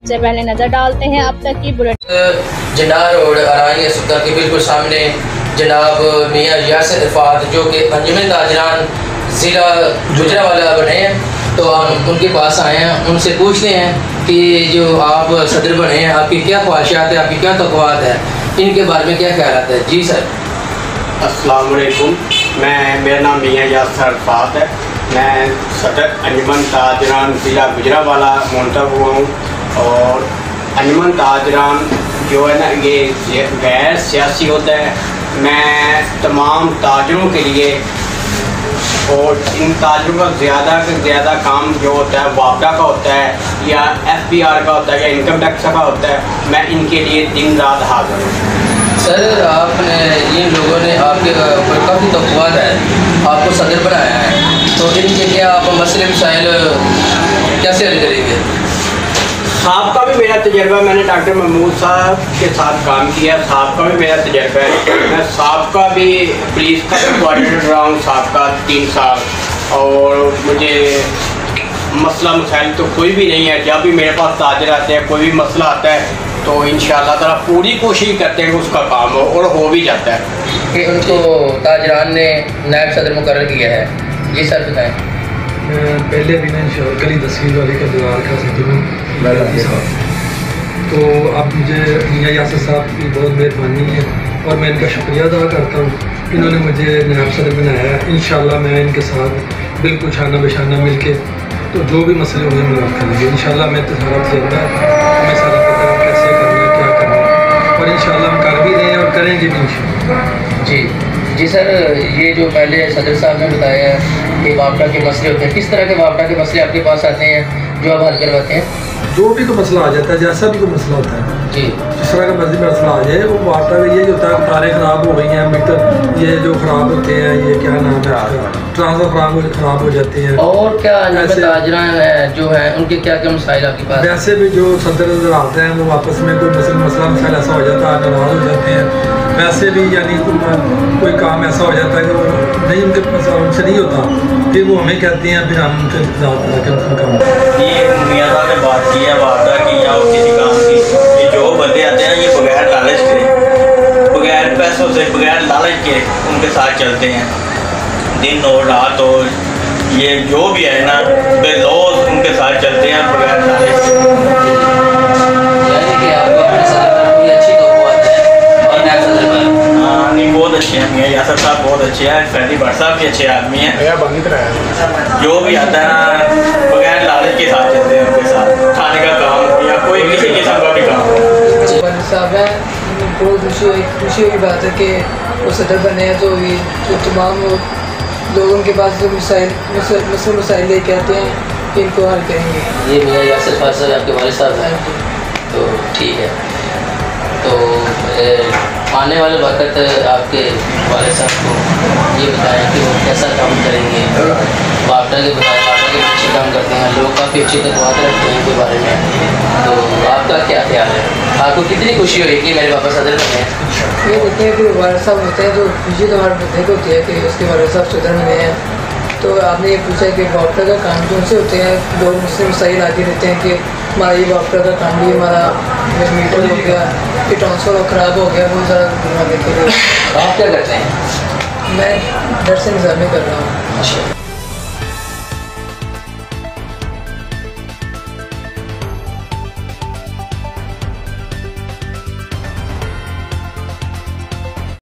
से पहले नजर डालते हैं अब तक की बुलेटिन। जनार रोड अराई अस्पताल के बिल्कुल सामने जनाब मियाँ यासिर इरफात जो कि अंजुमन ताजरान ज़िला गुजरांवाला बने हैं, तो हम उनके पास आए हैं, उनसे पूछते हैं कि जो आप सदर बने हैं आपकी क्या ख्वाहिशात है, आपकी क्या तक़व्वात है, इनके बारे में क्या ख्याल है। जी सर। अस्सलाम वालेकुम, मेरा नाम मियाँ यासिर इरफात है। मैं सदर अंजुमन ताजरान ज़िला गुजरांवाला मुंतब हुआ हूँ। और अंजुमन ताजरान जो है ना ये गैर सियासी होता है। मैं तमाम ताजरों के लिए और इन ताजरों का ज़्यादा से ज़्यादा काम जो होता है वापडा का होता है या FBR का होता है या इनकम टैक्स का होता है, मैं इनके लिए दिन रात हाज़िर हूँ। सर आपने इन लोगों ने आपके ऊपर काफ़ी तक़व्वात है, आपको सदर बनाया है, तो इनके क्या आप मसले मसाइल कैसे हल करेंगे। साहब का भी मेरा तजर्बा, मैंने डॉक्टर महमूद साहब के साथ काम किया, साहब का भी मेरा तजर्बा है। मैं साहब का भी पुलिस का भी कोऑर्डिनेटर रहा हूँ, साहब का 3 साल, और मुझे मसला मसाइल तो कोई भी नहीं है। जब भी मेरे पास ताजर आते हैं, कोई भी मसला आता है, तो इंशाअल्लाह ताला पूरी कोशिश करते हैं कि उसका काम हो, और हो भी जाता है। कि उनको ताजरान ने नायब सदर मुकर्रर किया है। जी सर बताएँ। पहले भी ना गली 10वीं वाले का दीवार का सदर साहब, तो अब मुझे मियाँ यासिर साहब की बहुत मेहरबानी है और मैं इनका शुक्रिया अदा करता हूँ। इन्होंने मुझे नायब सदर बनाया है। इंशाअल्लाह मैं इनके साथ बिल्कुल शाना बेशाना मिल के तो जो भी मसले होंगे मुलाकात करेंगे। इंशाअल्लाह मैं तो सारा तजर्बा है, हमें सारा पता है कैसे करना है, क्या करना है, और इंशाअल्लाह हम कर भी रहे हैं और करेंगे भी इंशाअल्लाह। जी सर, ये जो पहले सदर साहब ने बताया कि वापडा के मसले होते हैं, किस तरह के वापडा के मसले आपके पास आते हैं जो आप हल करवाते हैं। जो भी कोई मसला आ जाता है, जैसा भी कोई मसला होता है जी, जिस तरह का मर्जी मसला आ जाए, वो वापडा में ये होता है तारें ख़राब हो गई हैं, मीटर ये जो ख़राब होते हैं, ये क्या नाम है, ट्रांसफर ख़राब हो जाते हैं। और क्या ताजरान जो है उनके क्या क्या मसाइल आपके पास। वैसे भी जो सदर नजर आते हैं वो आपस में कोई मसला मसाइल ऐसा हो जाता है, नाराज़ हो जाते हैं। वैसे भी यानी कोई काम ऐसा हो जाता है कि वो नहीं उनसे नहीं होता, फिर वो हमें कहते हैं, फिर हम उनसे काम। ये मियाँ साहब ने बात की है वापडा की या किसी काम की, ये जो बंदे आते हैं ये बगैर लालच के, बगैर पैसों से, बगैर लालच के उनके साथ चलते हैं, दिन हो रात हो, ये जो भी है ना बेलौस उनके साथ चलते हैं बगैर लालच के। बहुत अच्छे हैं मियाँ यासिर साहब, बहुत अच्छे हैं। फैली भट्ट साहब भी अच्छे आदमी हैं। जो भी आता है ना बगैर लालच के साथ चलते हैं, उनके साथ खाने का काम या कोई किसी किस्म का भी काम हो। साहब है, बहुत खुशी की बात है कि वो सदर बने हैं, तो ये जो तमाम लोगों के पास जो मसाइल लेके आते हैं कि इनको हल करेंगे। ये मियाँ यासिर साहब आपके वालिद साहब हैं, तो ठीक है। तो आने वाले वक्त आपके वालिद साहब को ये बताएं कि वो कैसा काम करेंगे। वापडा के बताएं, वापडा के अच्छे काम करते हैं, लोग काफ़ी अच्छी तक़व्वात रखते हैं इनके बारे में, तो आपका क्या ख्याल है। आपको कितनी खुशी हुई कि मेरे पापा सदर बने हैं। ये देखते हैं कि वालिद साहब होते हैं, तो खुशी तो हमारे बंदे को होती है कि उसके वालिद साहब सदर बने हैं। तो आपने ये पूछा कि वापडा का काम कौन से होते हैं, लोग मुझसे मसाइल आगे रहते हैं कि हमारा ये वापडा का काम भी, हमारा मीटर हो गया, ये ट्रांसफर ख़राब हो गया, वो ज़रा घुमा देते हैं। आप क्या करते हैं। मैं दर से निज़ामी कर रहा हूँ।